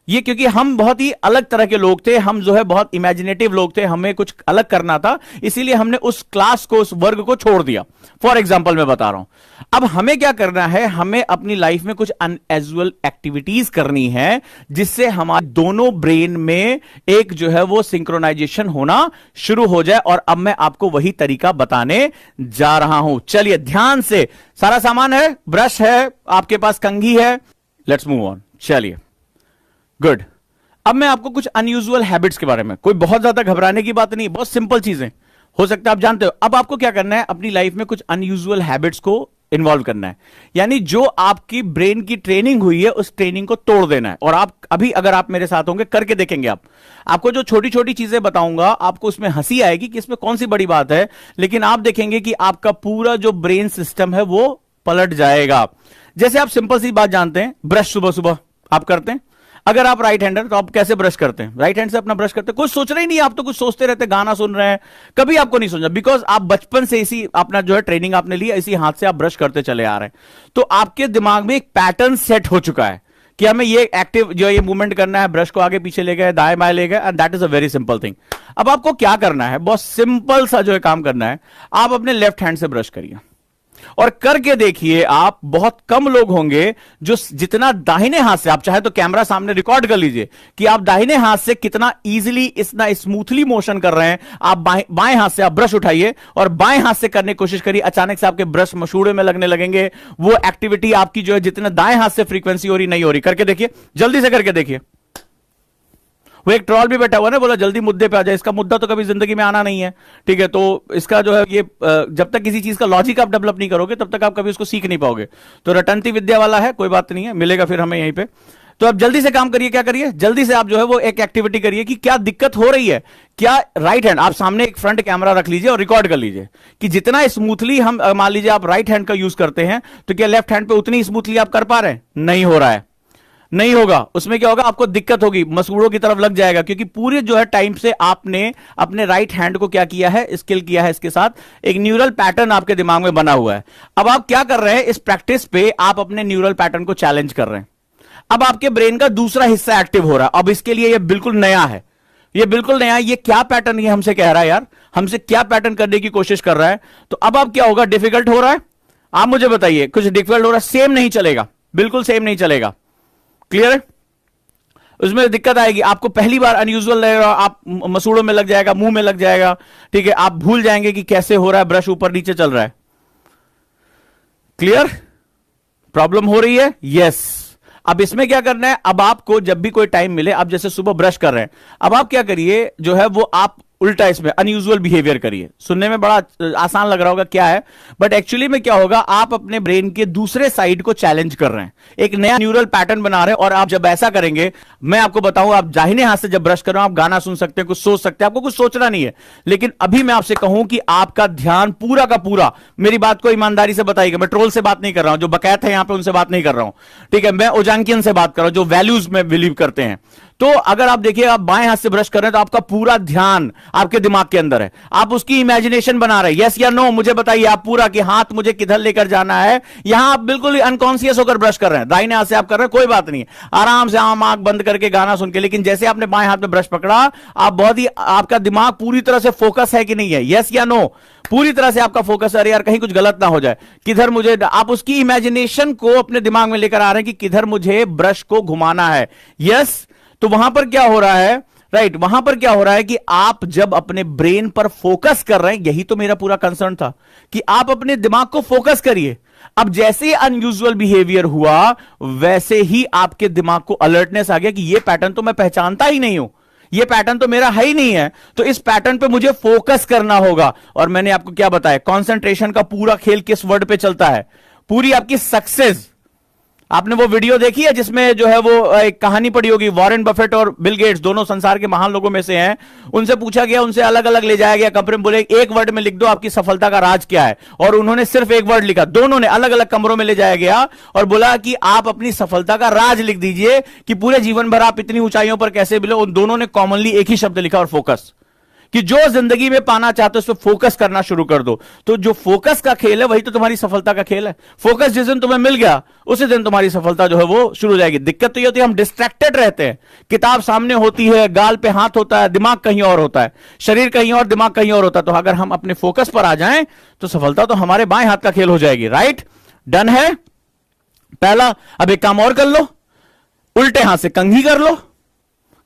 Speaker 1: ये क्योंकि हम बहुत ही अलग तरह के लोग थे, हम जो है बहुत इमेजिनेटिव लोग थे, हमें कुछ अलग करना था, इसीलिए हमने उस क्लास को, उस वर्ग को छोड़ दिया। फॉर एग्जाम्पल मैं बता रहा हूं। अब हमें क्या करना है, हमें अपनी लाइफ में कुछ अनएजुअल एक्टिविटीज करनी है जिससे हमारे दोनों ब्रेन में एक जो है वो सिंक्रोनाइजेशन होना शुरू हो जाए। और अब मैं आपको वही तरीका बताने जा रहा हूं। चलिए ध्यान से, सारा सामान है, ब्रश है, आपके पास कंघी है, लेट्स मूव ऑन। चलिए गुड। अब मैं आपको कुछ अनयूजुअल हैबिट्स के बारे में, कोई बहुत ज्यादा घबराने की बात नहीं, बहुत सिंपल चीजें, हो सकता है आप जानते हो। अब आपको क्या करना है, अपनी लाइफ में कुछ अनयूजुअल हैबिट्स को इन्वॉल्व करना है, यानी जो आपकी ब्रेन की ट्रेनिंग हुई है उस ट्रेनिंग को तोड़ देना है। और आप अभी अगर आप मेरे साथ होंगे करके देखेंगे, आपको जो छोटी छोटी चीजें बताऊंगा आपको उसमें हंसी आएगी कि इसमें कौन सी बड़ी बात है, लेकिन आप देखेंगे कि आपका पूरा जो ब्रेन सिस्टम है वो पलट जाएगा। जैसे आप सिंपल सी बात जानते हैं, ब्रश सुबह सुबह आप करते हैं। अगर आप राइट हैंडर तो आप कैसे ब्रश करते हैं, राइट हैंड से अपना ब्रश करते हैं, कुछ सोच रहे ही नहीं, आप तो कुछ सोचते रहते, गाना सुन रहे हैं, कभी आपको नहीं सोचा, बिकॉज आप बचपन से इसी अपना जो है ट्रेनिंग आपने लिया, इसी हाथ से आप ब्रश करते चले आ रहे हैं। तो आपके दिमाग में एक पैटर्न सेट हो चुका है कि हमें ये एक्टिव जो ये मूवमेंट करना है, ब्रश को आगे पीछे ले गए, दाएं बाएं ले गए, and that is a very simple thing. अब आपको क्या करना है, बहुत सिंपल सा जो है काम करना है, आप अपने लेफ्ट हैंड से ब्रश करिए और करके देखिए। आप बहुत कम लोग होंगे जो जितना दाहिने हाथ से, आप चाहे तो कैमरा सामने रिकॉर्ड कर लीजिए कि आप दाहिने हाथ से कितना इजीली, इतना स्मूथली मोशन कर रहे हैं। आप बाएं हाथ से आप ब्रश उठाइए और बाएं हाथ से करने की कोशिश करिए, अचानक से आपके ब्रश मसूड़े में लगने लगेंगे। वो एक्टिविटी आपकी जो है जितना दाएं हाथ से फ्रीक्वेंसी हो रही नहीं हो रही, करके देखिए, जल्दी से करके देखिए। वो एक ट्रॉल भी बैठा हुआ ना, बोला जल्दी मुद्दे पे आ जाए, इसका मुद्दा तो कभी जिंदगी में आना नहीं है, ठीक है। तो इसका जो है ये जब तक किसी चीज का लॉजिक आप डेवलप नहीं करोगे तब तक आप कभी उसको सीख नहीं पाओगे। तो रटंती विद्या वाला है, कोई बात नहीं है, मिलेगा फिर हमें यहीं पे। तो आप जल्दी से काम करिए, क्या करिए, जल्दी से आप जो है वो एक एक्टिविटी करिए कि क्या दिक्कत हो रही है। क्या राइट हैंड, आप सामने एक फ्रंट कैमरा रख लीजिए और रिकॉर्ड कर लीजिए कि जितना स्मूथली हम, मान लीजिए आप राइट हैंड का यूज करते हैं, तो क्या लेफ्ट हैंड पे उतनी स्मूथली आप कर पा रहे हैं? नहीं हो रहा है, नहीं होगा। उसमें क्या होगा, आपको दिक्कत होगी, मसूड़ों की तरफ लग जाएगा, क्योंकि पूरे जो है टाइम से आपने अपने राइट हैंड को क्या किया है, स्किल किया है, इसके साथ एक न्यूरल पैटर्न आपके दिमाग में बना हुआ है। अब आप क्या कर रहे हैं, इस प्रैक्टिस पे आप अपने न्यूरल पैटर्न को चैलेंज कर रहे हैं। अब आपके ब्रेन का दूसरा हिस्सा एक्टिव हो रहा है। अब इसके लिए ये बिल्कुल नया है, ये बिल्कुल नया है। ये क्या पैटर्न ये हमसे कह रहा है यार, हमसे क्या पैटर्न करने की कोशिश कर रहा है। तो अब आप क्या होगा, डिफिकल्ट हो रहा है, आप मुझे बताइए, कुछ डिफिकल्ट हो रहा है, सेम नहीं चलेगा, बिल्कुल सेम नहीं चलेगा, क्लियर है। उसमें दिक्कत आएगी, आपको पहली बार अनयूजुअल लगेगा, आप मसूड़ों में लग जाएगा, मुंह में लग जाएगा, ठीक है, आप भूल जाएंगे कि कैसे हो रहा है, ब्रश ऊपर नीचे चल रहा है। क्लियर, प्रॉब्लम हो रही है, यस। अब इसमें क्या करना है, अब आपको जब भी कोई टाइम मिले, आप जैसे सुबह ब्रश कर रहे हैं, अब आप क्या करिए, जो है वो आप उल्टा इसमें अनयूजुअल बिहेवियर करिए। सुनने में बड़ा आसान लग रहा होगा क्या है, बट एक्चुअली में क्या होगा, आप अपने ब्रेन के दूसरे साइड को चैलेंज कर रहे हैं, एक नया न्यूरल पैटर्न बना रहे हैं। और आप जब ऐसा करेंगे, मैं आपको बताऊं, आप दाहिने हाथ से जब ब्रश कर रहे हो, आप गाना सुन सकते हैं, कुछ सोच सकते हैं, आपको कुछ सोचना नहीं है। लेकिन अभी मैं आपसे कहूं कि आपका ध्यान पूरा का पूरा, मेरी बात को ईमानदारी से बताइएगा, मैं ट्रोल से बात नहीं कर रहा हूं, जो बकैत है यहां पे उनसे बात नहीं कर रहा हूं, ठीक है, मैं ओजांकियन से बात कर रहा हूं, जो वैल्यूज में बिलीव करते हैं। तो अगर आप देखिए, आप बाएं हाथ से ब्रश कर रहे हैं तो आपका पूरा ध्यान आपके दिमाग के अंदर है, आप उसकी इमेजिनेशन बना रहे हैं, यस या नो मुझे बताइए आप पूरा, कि हाथ मुझे किधर लेकर जाना है। यहां आप बिल्कुल अनकॉन्शियस होकर ब्रश कर रहे हैं, दाहिने हाथ से आप कर रहे हैं, कोई बात नहीं है, आराम से आंख बंद करके गाना सुन के। लेकिन जैसे आपने बाएं हाथ में ब्रश पकड़ा, आप बहुत ही, आपका दिमाग पूरी तरह से फोकस है कि नहीं है, यस या नो, पूरी तरह से आपका फोकस है, यार कहीं कुछ गलत ना हो जाए, किधर मुझे, आप उसकी इमेजिनेशन को अपने दिमाग में लेकर आ रहे हैं कि किधर मुझे ब्रश को घुमाना है, यस। तो वहां पर क्या हो रहा है, राइट, वहां पर क्या हो रहा है कि आप जब अपने ब्रेन पर फोकस कर रहे हैं, यही तो मेरा पूरा कंसर्न था कि आप अपने दिमाग को फोकस करिए। अब जैसे अनयूजुअल बिहेवियर हुआ, वैसे ही आपके दिमाग को अलर्टनेस आ गया कि ये पैटर्न तो मैं पहचानता ही नहीं हूं, ये पैटर्न तो मेरा है ही नहीं है, तो इस पैटर्न पे मुझे फोकस करना होगा। और मैंने आपको क्या बताया, कंसंट्रेशन का पूरा खेल किस वर्ड पे चलता है, पूरी आपकी सक्सेस आपने वो वीडियो देखी है जिसमें जो है वो एक कहानी पढ़ी होगी, वॉरेन बफेट और बिल गेट्स दोनों संसार के महान लोगों में से हैं। उनसे पूछा गया, उनसे अलग अलग ले जाया गया कमरे में, बोले एक वर्ड में लिख दो आपकी सफलता का राज क्या है, और उन्होंने सिर्फ एक वर्ड लिखा। दोनों ने अलग अलग कमरों में ले जाया गया और बोला कि आप अपनी सफलता का राज लिख दीजिए कि पूरे जीवन भर आप इतनी ऊंचाइयों पर कैसे मिले। उन दोनों ने कॉमनली एक ही शब्द लिखा, और फोकस, कि जो जिंदगी में पाना चाहते हो उस पर फोकस करना शुरू कर दो। तो जो फोकस का खेल है वही तो तुम्हारी सफलता का खेल है। फोकस जिस दिन तुम्हें मिल गया उसी दिन तुम्हारी सफलता जो है वो शुरू हो जाएगी। दिक्कत तो ये होती है हम डिस्ट्रैक्टेड रहते हैं, किताब सामने होती है, गाल पे हाथ होता है, दिमाग कहीं और होता है, शरीर कहीं और, दिमाग कहीं और होता है। तो अगर हम अपने फोकस पर आ जाएं तो सफलता तो हमारे बाएं हाथ का खेल हो जाएगी। राइट, डन है पहला। अब एक काम और कर लो, उल्टे हाथ से कंघी कर लो,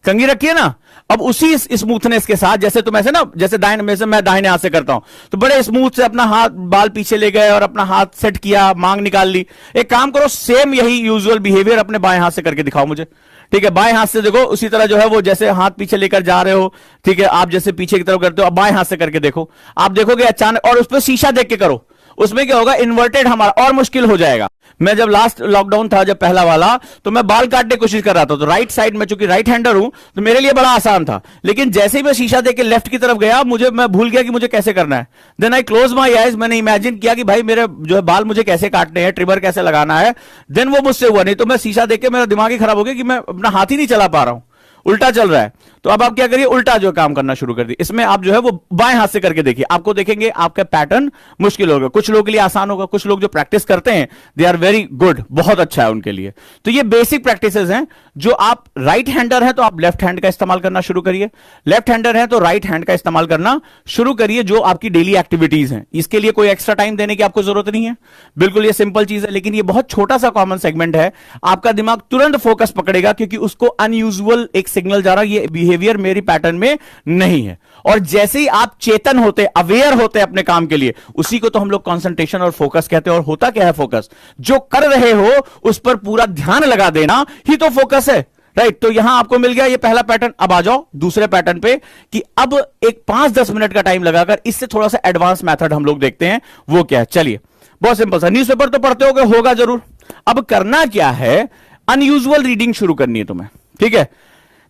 Speaker 1: कंघी रखिए ना। अब उसी स्मूथनेस के साथ, जैसे तुम ऐसे ना, जैसे दाहिने में से मैं दाहिने हाथ से करता हूं, तो बड़े स्मूथ से अपना हाथ, बाल पीछे ले गए और अपना हाथ सेट किया, मांग निकाल ली। एक काम करो, सेम यही यूजुअल बिहेवियर अपने बाएं हाथ से करके दिखाओ मुझे। ठीक है, बाएं हाथ से देखो, उसी तरह जो है वो जैसे हाथ पीछे लेकर जा रहे हो, ठीक है, आप जैसे पीछे की तरफ करते हो, अब बाएं हाथ से करके देखो। आप देखोगे अचानक, और उस पर शीशा देख के करो, उसमें क्या होगा, इन्वर्टेड हमारा और मुश्किल हो जाएगा। मैं जब लास्ट लॉकडाउन था, जब पहला वाला, तो मैं बाल काटने की कोशिश कर रहा था, तो राइट साइड में, चूंकि राइट हैंडर हूं तो मेरे लिए बड़ा आसान था। लेकिन जैसे ही मैं शीशा देख के लेफ्ट की तरफ गया, मैं भूल गया कि मुझे कैसे करना है। Then I close my eyes, मैंने इमेजिन किया कि भाई मेरे जो है बाल मुझे कैसे काटने हैं, ट्रिमर कैसे लगाना है। देन वो मुझसे हुआ नहीं, तो मैं शीशा देख के मेरा दिमाग ही खराब हो गया कि मैं अपना हाथ ही नहीं चला पा रहा हूं, उल्टा चल रहा है। तो अब आप क्या करिए, उल्टा जो काम करना शुरू कर दिए। इसमें आप जो है वो बाएं हाथ से करके देखिए, आपको देखेंगे आपका पैटर्न मुश्किल होगा, कुछ लोगों के लिए आसान होगा, कुछ लोग जो प्रैक्टिस करते हैं दे आर वेरी गुड, बहुत अच्छा है उनके लिए। तो ये बेसिक प्रैक्टिसेस हैं। जो आप राइट हैंडर हैं तो आप लेफ्ट हैंड का इस्तेमाल करना शुरू करिए, लेफ्ट हैंडर है तो राइट हैंड का इस्तेमाल करना शुरू करिए, जो आपकी डेली एक्टिविटीज हैं। इसके लिए कोई एक्स्ट्रा टाइम देने की आपको जरूरत नहीं है, बिल्कुल ये सिंपल चीज है। लेकिन ये बहुत छोटा सा कॉमन सेगमेंट है, आपका दिमाग तुरंत फोकस पकड़ेगा, क्योंकि उसको अनयूजुअल एक सिग्नल जा रहा है, ये बिहेवियर मेरी पैटर्न में नहीं है। और जैसे ही आप चेतन होते, अवेयर होते अपने काम के लिए, उसी को तो हम लोग कंसंट्रेशन और फोकस कहते हैं। और होता क्या है फोकस, जो कर रहे हो उस पर पूरा ध्यान लगा देना ही तो फोकस है। राइट, तो यहां आपको मिल गया ये पहला पैटर्न। अब आ जाओ दूसरे पैटर्न पे, कि अब एक 5-10 मिनट का टाइम लगाकर इससे थोड़ा सा एडवांस मेथड हम लोग देखते हैं, वो क्या है। चलिए, बहुत सिंपल सा, न्यूज़पेपर तो पढ़ते होगा जरूर। अब करना क्या है, अनयूजुअल रीडिंग शुरू करनी है तुम्हें। ठीक है,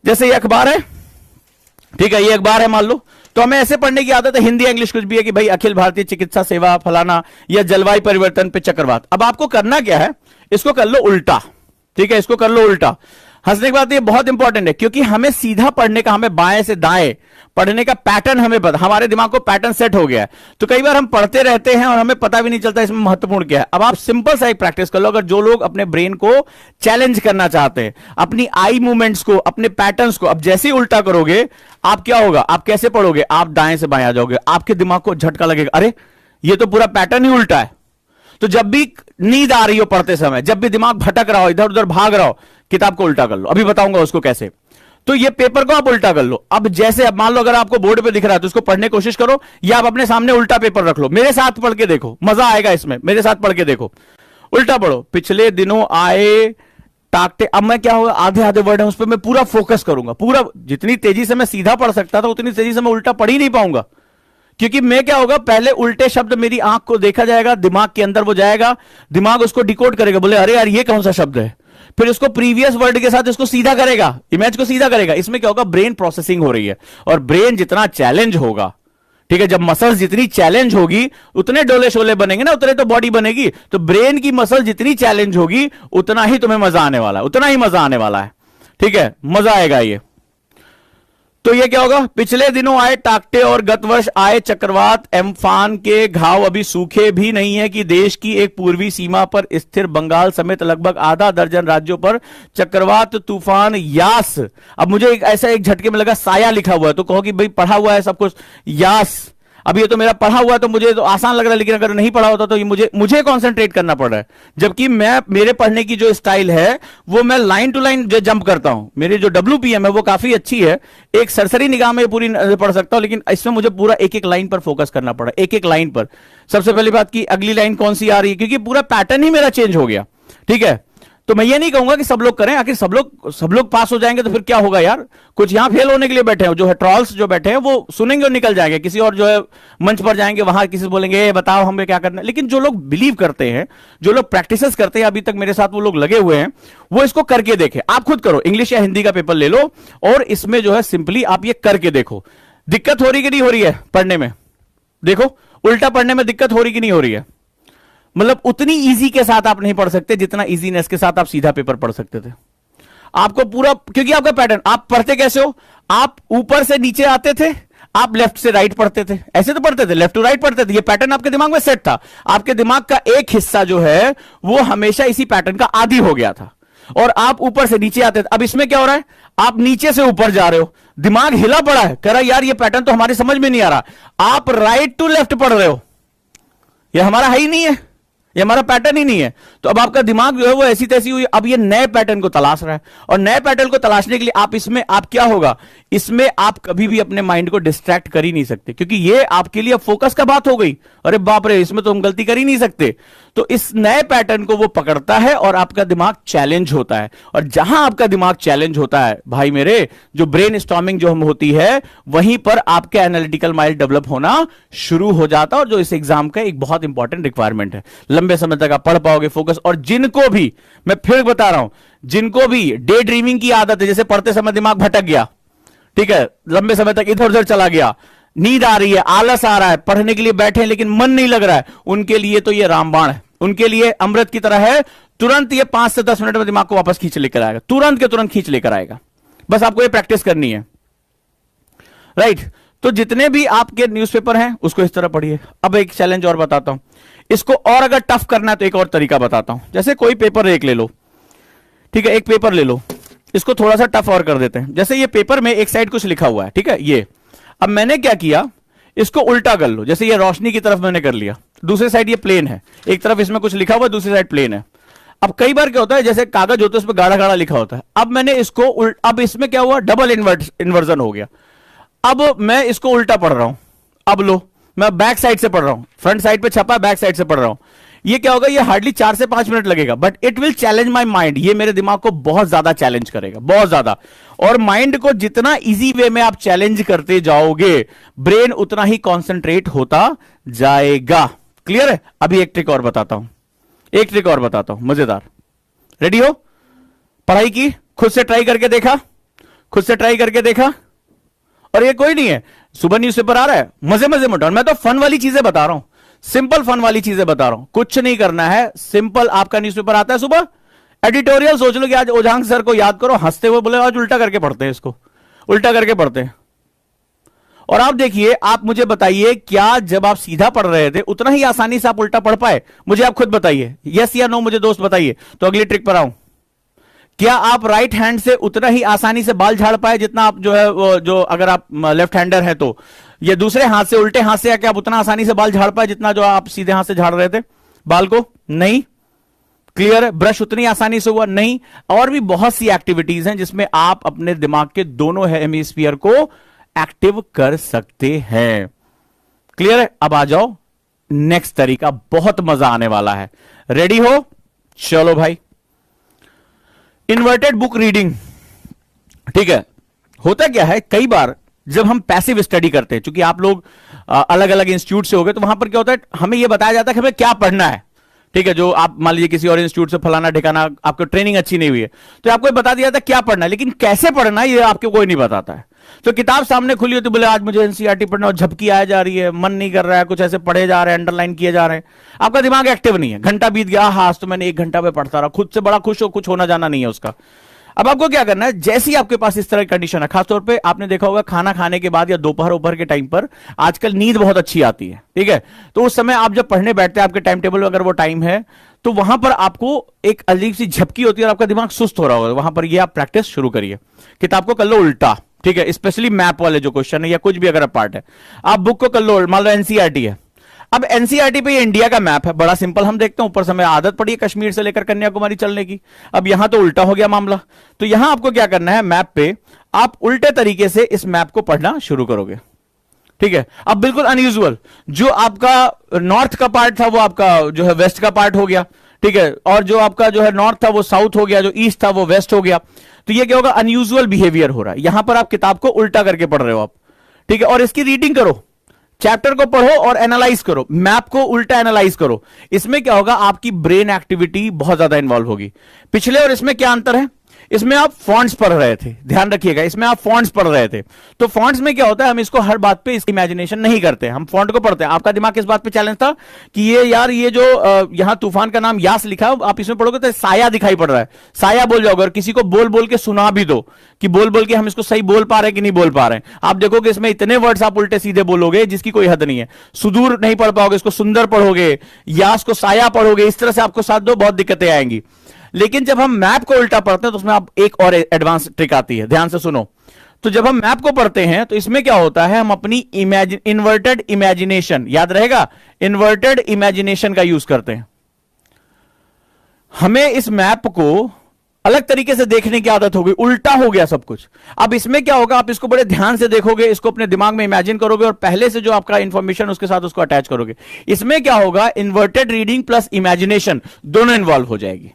Speaker 1: जैसे ये अखबार है, ठीक है, ये अखबार है मान लो, तो हमें ऐसे पढ़ने की आदत है, हिंदी इंग्लिश कुछ भी है, कि भाई अखिल भारतीय चिकित्सा सेवा फलाना, या जलवायु परिवर्तन पे चक्रवात। अब आपको करना क्या है, इसको कर लो उल्टा। ठीक है, इसको कर लो उल्टा। हंसने की बात ये बहुत इंपॉर्टेंट है, क्योंकि हमें सीधा पढ़ने का, हमें बाएं से दाएं पढ़ने का पैटर्न हमें पता, हमारे दिमाग को पैटर्न सेट हो गया है। तो कई बार हम पढ़ते रहते हैं और हमें पता भी नहीं चलता इसमें महत्वपूर्ण क्या है। अब आप सिंपल सा एक प्रैक्टिस कर लो, अगर जो लोग अपने ब्रेन को चैलेंज करना चाहते हैं, अपनी आई मूवमेंट्स को, अपने पैटर्न्स को, अब जैसे ही उल्टा करोगे आप क्या होगा, आप कैसे पढ़ोगे, आप दाएं से बाएं आ जाओगे, आपके दिमाग को झटका लगेगा, अरे ये तो पूरा पैटर्न ही उल्टा है। तो जब भी नींद आ रही हो पढ़ते समय, जब भी दिमाग भटक रहा हो, इधर उधर भाग रहा हो, किताब को उल्टा कर लो। अभी बताऊंगा उसको कैसे। तो ये पेपर को आप उल्टा कर लो। अब जैसे, अब मान लो अगर आपको बोर्ड पे दिख रहा है तो उसको पढ़ने की कोशिश करो, या आप अपने सामने उल्टा पेपर रख लो, मेरे साथ पढ़ के देखो, मजा आएगा इसमें, मेरे साथ पढ़ के देखो। उल्टा पढ़ो, पिछले दिनों आए टाकटे। अब मैं क्या होगा, आधे आधे वर्ड है उस पर मैं पूरा फोकस करूंगा, पूरा, जितनी तेजी से मैं सीधा पढ़ सकता था उतनी तेजी से मैं उल्टा पढ़ ही नहीं पाऊंगा। क्योंकि मैं क्या होगा, पहले उल्टे शब्द मेरी आंख को देखा जाएगा, दिमाग के अंदर वो जाएगा, दिमाग उसको डिकोड करेगा, बोले अरे यार ये कौन सा शब्द है, फिर उसको प्रीवियस वर्ड के साथ इसको सीधा करेगा, इमेज को सीधा करेगा। इसमें क्या होगा, ब्रेन प्रोसेसिंग हो रही है। और ब्रेन जितना चैलेंज होगा, ठीक है, जब मसल्स जितनी चैलेंज होगी उतने डोले शोले बनेंगे ना, उतने तो बॉडी बनेगी। तो ब्रेन की मसल जितनी चैलेंज होगी उतना ही तुम्हें मजा आने वाला है, उतना ही मजा आने वाला है। ठीक है, मजा आएगा ये। तो ये क्या होगा, पिछले दिनों आए टाकटे और गत वर्ष आए चक्रवात, एम्फान के घाव अभी सूखे भी नहीं है, कि देश की एक पूर्वी सीमा पर स्थिर बंगाल समेत लगभग आधा दर्जन राज्यों पर चक्रवात तूफान यास। अब मुझे ऐसा एक झटके में लगा साया लिखा हुआ है, तो कहो कि भाई पढ़ा हुआ है सब कुछ, यास। अब ये तो मेरा पढ़ा हुआ है तो मुझे तो आसान लग रहा है, लेकिन अगर नहीं पढ़ा होता तो ये मुझे कंसंट्रेट करना पड़ रहा है। जबकि मेरे पढ़ने की जो स्टाइल है वो मैं लाइन टू लाइन जंप करता हूं। मेरी जो WPM है वो काफी अच्छी है, एक सरसरी निगाह में पूरी पढ़ सकता हूं, लेकिन इसमें मुझे पूरा एक एक लाइन पर फोकस करना पड़ा, एक एक लाइन पर। सबसे पहली बात की अगली लाइन कौन सी आ रही है, क्योंकि पूरा पैटर्न ही मेरा चेंज हो गया। ठीक है, तो मैं ये नहीं कहूंगा कि सब लोग करें, आखिर सब लोग पास हो जाएंगे तो फिर क्या होगा यार। कुछ यहां फेल होने के लिए बैठे हैं, जो है ट्रॉल्स जो बैठे हैं वो सुनेंगे और निकल जाएंगे, किसी और जो है मंच पर जाएंगे, वहां किसी से बोलेंगे बताओ हमें क्या करना है। लेकिन जो लोग बिलीव करते हैं, जो लोग प्रैक्टिस करते हैं, अभी तक मेरे साथ वो लोग लगे हुए हैं, वो इसको करके देखें। आप खुद करो, इंग्लिश या हिंदी का पेपर ले लो और इसमें जो है सिंपली आप ये करके देखो। दिक्कत हो रही कि नहीं हो रही है पढ़ने में? देखो उल्टा पढ़ने में दिक्कत हो रही कि नहीं हो रही है? मतलब उतनी इजी के साथ आप नहीं पढ़ सकते जितना इजीनेस के साथ आप सीधा पेपर पढ़ सकते थे। आपको पूरा, क्योंकि आपका पैटर्न, आप पढ़ते कैसे हो, आप ऊपर से नीचे आते थे, आप लेफ्ट से राइट पढ़ते थे, ऐसे तो पढ़ते थे, लेफ्ट टू राइट पढ़ते थे। ये पैटर्न आपके दिमाग में सेट था। आपके दिमाग का एक हिस्सा जो है वो हमेशा इसी पैटर्न का आदी हो गया था और आप ऊपर से नीचे आते थे। अब इसमें क्या हो रहा है, आप नीचे से ऊपर जा रहे हो, दिमाग हिला पड़ा है, कह रहा यार ये पैटर्न तो हमारी समझ में नहीं आ रहा। आप राइट टू लेफ्ट पढ़ रहे हो, ये हमारा है ही नहीं है, ये हमारा पैटर्न ही नहीं है। तो अब आपका दिमाग जो है वो ऐसी तैसी हुई, अब ये नए पैटर्न को तलाश रहा है। और नए पैटर्न को तलाशने के लिए आप इसमें, आप क्या होगा, इसमें आप कभी भी अपने माइंड को डिस्ट्रैक्ट कर ही नहीं सकते, क्योंकि ये आपके लिए फोकस का बात हो गई। अरे बाप रे, इसमें तो हम गलती कर ही नहीं सकते। तो इस नए पैटर्न को वो पकड़ता है और आपका दिमाग चैलेंज होता है। और जहां आपका दिमाग चैलेंज होता है भाई मेरे, जो ब्रेन स्टॉर्मिंग जो हम होती है, वहीं पर आपके एनालिटिकल माइंड डेवलप होना शुरू हो जाता है, और जो इस एग्जाम का एक बहुत इंपॉर्टेंट रिक्वायरमेंट है। लंबे समय तक आप पढ़ पाओगे फोकस। और जिनको भी, मैं फिर बता रहा हूं, जिनको भी डे ड्रीमिंग की आदत है, जैसे पढ़ते समय दिमाग भटक गया, ठीक है, लंबे समय तक इधर उधर चला गया, नींद आ रही है, आलस आ रहा है, पढ़ने के लिए बैठे हैं लेकिन मन नहीं लग रहा है, उनके लिए तो ये रामबाण है, उनके लिए अमृत की तरह है। तुरंत ये 5 से 10 मिनट में दिमाग को वापस खींच लेकर आएगा, तुरंत के तुरंत खींच लेकर आएगा। बस आपको ये प्रैक्टिस करनी है, राइट। तो जितने भी आपके न्यूज़पेपर हैं उसको इस तरह पढ़िए। अब एक चैलेंज और बताता हूं, इसको और अगर टफ करना है तो एक और तरीका बताता हूं। जैसे कोई पेपर एक ले लो, ठीक है, एक पेपर ले लो, इसको थोड़ा सा टफ और कर देते हैं। जैसे ये पेपर में एक साइड कुछ लिखा हुआ है, ठीक है, ये अब मैंने क्या किया, इसको उल्टा कर लो। जैसे ये रोशनी की तरफ मैंने कर लिया, दूसरी साइड ये प्लेन है, एक तरफ इसमें कुछ लिखा हुआ है, दूसरी साइड प्लेन है। अब कई बार क्या होता है, जैसे कागज होता है उस पर गाढ़ा गाढ़ा लिखा होता है। अब मैंने इसको अब इसमें क्या हुआ, डबल इन्वर्जन हो गया। अब मैं इसको उल्टा पढ़ रहा हूं। अब लो, मैं बैक साइड से पढ़ रहा हूं, फ्रंट साइड पे छपा है, बैक साइड से पढ़ रहा हूं। ये क्या होगा, ये हार्डली 4 से 5 मिनट लगेगा, but it will challenge my mind. ये मेरे दिमाग को बहुत ज्यादा चैलेंज करेगा, बहुत ज्यादा। और माइंड को जितना इजी वे में आप चैलेंज करते जाओगे, ब्रेन उतना ही कॉन्सेंट्रेट होता जाएगा। क्लियर है? अभी एक ट्रिक और बताता हूं, एक ट्रिक और बताता हूं, मजेदार। रेडी हो? पढ़ाई की, खुद से ट्राई करके देखा, खुद से ट्राई करके देखा। और ये कोई नहीं है, सुबह न्यूज़पेपर आ रहा है, मजे मजे में उठाओ। मैं तो फन वाली चीजें बता रहा हूं, सिंपल फन वाली चीजें बता रहा हूं। कुछ नहीं करना है, सिंपल। आपका न्यूज़पेपर आता है सुबह, एडिटोरियल सोच लो कि आज ओझांग सर को याद करो, हंसते हुए बोले आज उल्टा करके पढ़ते हैं, इसको उल्टा करके पढ़ते हैं। और आप देखिए, आप मुझे बताइए, क्या जब आप सीधा पढ़ रहे थे उतना ही आसानी से आप उल्टा पढ़ पाए? मुझे आप खुद बताइए, यस या नो, मुझे दोस्त बताइए। तो अगली ट्रिक पर आऊं, क्या आप राइट हैंड से उतना ही आसानी से बाल झाड़ पाए जितना आप जो है जो अगर आप लेफ्ट हैंडर है तो, ये दूसरे हाथ से, उल्टे हाथ से, क्या आप उतना आसानी से बाल झाड़ पाए जितना जो आप सीधे हाथ से झाड़ रहे थे बाल को? नहीं। क्लियर है? ब्रश उतनी आसानी से हुआ? नहीं। और भी बहुत सी एक्टिविटीज हैं जिसमें आप अपने दिमाग के दोनों हेमिस्फीयर को एक्टिव कर सकते हैं। क्लियर है? अब आ जाओ नेक्स्ट तरीका, बहुत मजा आने वाला है। रेडी हो? चलो भाई, इन्वर्टेड बुक रीडिंग। ठीक है, होता क्या है, कई बार जब हम पैसिव स्टडी करते हैं, क्योंकि आप लोग अलग अलग इंस्टीट्यूट से हो गए, तो वहां पर क्या होता है, हमें यह बताया जाता है कि हमें क्या पढ़ना है। ठीक है, जो आप मान लीजिए किसी और इंस्टीट्यूट से फलाना ठिकाना, आपको ट्रेनिंग अच्छी नहीं हुई है, तो आपको बता दिया था क्या पढ़ना है, लेकिन कैसे पढ़ना है ये आपको कोई नहीं बताता है। तो किताब सामने खुली होती, बोले आज मुझे एनसीईआरटी पढ़ना, और झपकी आ जा रही है, मन नहीं कर रहा है, कुछ ऐसे पढ़े जा रहे हैं, अंडरलाइन किए जा रहे हैं, आपका दिमाग एक्टिव नहीं है। घंटा बीत गया, हाँ आज तो मैंने 1 घंटा में पढ़ता रहा, खुद से बड़ा खुश हो, कुछ होना जाना नहीं है उसका। अब आपको क्या करना है, जैसे ही आपके पास इस तरह की कंडीशन है, खासतौर पे आपने देखा होगा खाना खाने के बाद या दोपहर के टाइम पर आजकल नींद बहुत अच्छी आती है। ठीक है, तो उस समय आप जब पढ़ने बैठते हैं, आपके टाइम टेबल में अगर वो टाइम है, तो वहां पर आपको एक अजीब सी झपकी होती है और आपका दिमाग सुस्त हो रहा होगा। वहां पर ये आप प्रैक्टिस शुरू करिए, किताब को कर लो उल्टा। ठीक है, स्पेशली मैप वाले जो क्वेश्चन है या कुछ भी अगर पार्ट है, आप बुक को कर लो, मान लो एनसीईआरटी है। अब एनसीईआरटी पे ये इंडिया का मैप है, बड़ा सिंपल हम देखते हैं, ऊपर से हमें आदत पड़ी है कश्मीर से लेकर कन्याकुमारी चलने की। अब यहां तो उल्टा हो गया मामला, तो यहां आपको क्या करना है, मैप पे आप उल्टे तरीके से इस मैप को पढ़ना शुरू करोगे। ठीक है, अब बिल्कुल अनयूजुअल, जो आपका नॉर्थ का पार्ट था वो आपका जो है वेस्ट का पार्ट हो गया। ठीक है, और जो आपका जो है नॉर्थ था वो साउथ हो गया, जो ईस्ट था वो वेस्ट हो गया। तो ये क्या होगा, अनयूजुअल बिहेवियर हो रहा है। यहां पर आप किताब को उल्टा करके पढ़ रहे हो आप, ठीक है, और इसकी रीडिंग करो, चैप्टर को पढ़ो और एनालाइज करो, मैप को उल्टा एनालाइज करो। इसमें क्या होगा, आपकी ब्रेन एक्टिविटी बहुत ज्यादा इंवॉल्व होगी। पिछले और इसमें क्या अंतर है, इसमें आप फॉन्ट्स पढ़ रहे थे, ध्यान रखिएगा, इसमें आप फॉन्ट्स पढ़ रहे थे। तो फॉन्ट्स में क्या होता है, हम इसको हर बात पे इसकी इमेजिनेशन नहीं करते, हम फॉन्ट को पढ़ते हैं। आपका दिमाग किस बात पे चैलेंज था कि ये यार, ये जो यहां तूफान का नाम यास लिखा है, आप इसमें पढ़ोगे तो साया दिखाई पड़ रहा है, साया बोल जाओगे, और किसी को बोल बोल के सुना भी दो कि बोल बोल के हम इसको सही बोल पा रहे हैं कि नहीं बोल पा रहे हैं। आप देखोगे इसमें इतने वर्ड्स आप उल्टे सीधे बोलोगे जिसकी कोई हद नहीं है। सुदूर नहीं पढ़ पाओगे, इसको सुंदर पढ़ोगे, यास को साया पढ़ोगे, इस तरह से आपको साथ दो बहुत दिक्कतें आएंगी। लेकिन जब हम मैप को उल्टा पढ़ते हैं तो उसमें आप एक और एडवांस ट्रिक आती है, ध्यान से सुनो। तो जब हम मैप को पढ़ते हैं तो इसमें क्या होता है, हम अपनी इन्वर्टेड इमेजिनेशन, याद रहेगा, इन्वर्टेड इमेजिनेशन का यूज करते हैं। हमें इस मैप को अलग तरीके से देखने की आदत हो गई, उल्टा हो गया सब कुछ। अब इसमें क्या होगा, आप इसको बड़े ध्यान से देखोगे, इसको अपने दिमाग में इमेजिन करोगे और पहले से जो आपका इंफॉर्मेशन उसके साथ उसको अटैच करोगे। इसमें क्या होगा, इन्वर्टेड रीडिंग प्लस इमेजिनेशन दोनों इन्वॉल्व हो जाएगी।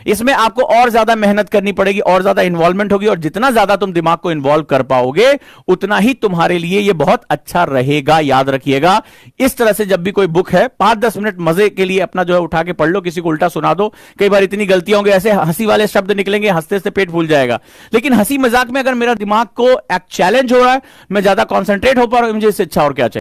Speaker 1: इसमें आपको और ज्यादा मेहनत करनी पड़ेगी, और ज्यादा इन्वॉल्वमेंट होगी, और जितना ज्यादा तुम दिमाग को इन्वॉल्व कर पाओगे उतना ही तुम्हारे लिए ये बहुत अच्छा रहेगा। याद रखिएगा, इस तरह से जब भी कोई बुक है 5-10 मिनट मजे के लिए अपना जो है उठा के पढ़ लो, किसी को उल्टा सुना दो। कई बार इतनी गलतियां होंगी, ऐसे हंसी वाले शब्द निकलेंगे, हंसते से पेट फूल जाएगा। लेकिन हंसी मजाक में अगर मेरा दिमाग को एक चैलेंज हो रहा है, मैं ज्यादा कॉन्सेंट्रेट हो पा रहा हूं, मुझे इससे अच्छा और क्या चाहिए।